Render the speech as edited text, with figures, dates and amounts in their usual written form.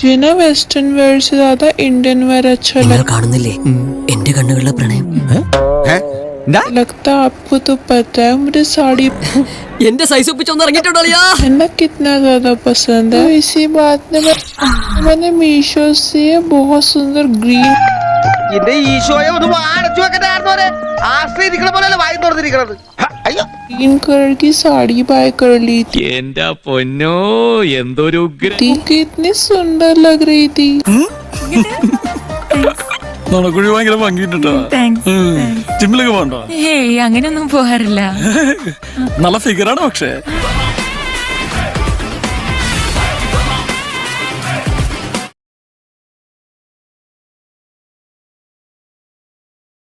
जिन्हें western wear से ज्यादा इंडियन वेयर अच्छा കാണുന്നില്ലേ എന്റെ കണ്ണുകളിലെ പ്രണയം लगता। आपको तो पता है मुझे साड़ी എന്റെ സൈസ് ഒപ്പിച്ചൊന്ന് ഇറങ്ങിയിട്ടുണ്ടോ पहनना कितना ज्यादा पसंद है। इसी बात ने मैंने मीशो से बहुत सुंदर ग्रीन ग्रीन कलर की साड़ी बाय कर ली थी। कितनी सुंदर लग रही थी। ഭയങ്കര ഭംഗിട്ടോ. ജിമ്മിലൊക്കെ പോകണ്ടോ? അങ്ങനെയൊന്നും പോകാറില്ല. നല്ല ഫിഗറാണ് പക്ഷേ.